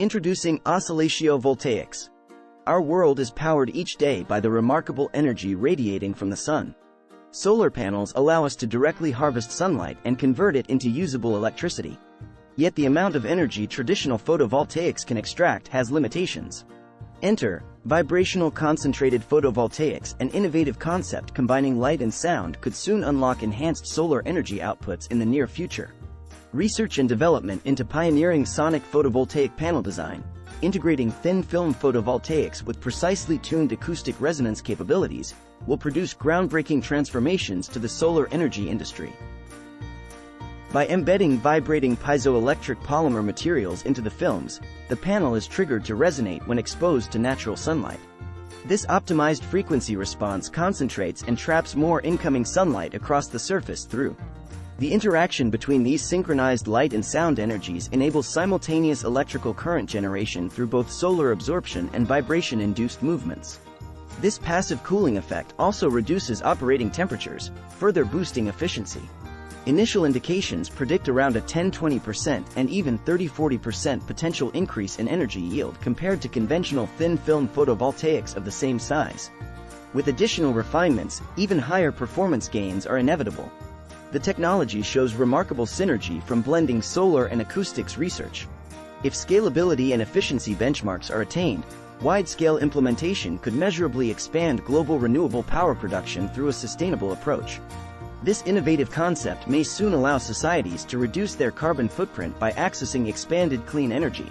Introducing piezoelectric. Our world is powered each day by the remarkable energy radiating from the sun. Solar panels allow us to directly harvest sunlight and convert it into usable electricity. Yet the amount of energy traditional photovoltaics can extract has limitations. Enter vibrational concentrated photovoltaics, an innovative concept combining light and sound could soon unlock enhanced solar energy outputs in the near future. Research and development into pioneering sonic photovoltaic panel design, integrating thin-film photovoltaics with precisely tuned acoustic resonance capabilities, will produce groundbreaking transformations to the solar energy industry. By embedding vibrating piezoelectric polymer materials into the films, the panel is triggered to resonate when exposed to natural sunlight. This optimized frequency response concentrates and traps more incoming sunlight across the surface through. The interaction between these synchronized light and sound energies enables simultaneous electrical current generation through both solar absorption and vibration-induced movements. This passive cooling effect also reduces operating temperatures, further boosting efficiency. Initial indications predict around a 10–20% and even 30–40% potential increase in energy yield compared to conventional thin-film photovoltaics of the same size. With additional refinements, even higher performance gains are inevitable. The technology shows remarkable synergy from blending solar and acoustics research. If scalability and efficiency benchmarks are attained, wide-scale implementation could measurably expand global renewable power production through a sustainable approach. This innovative concept may soon allow societies to reduce their carbon footprint by accessing expanded clean energy.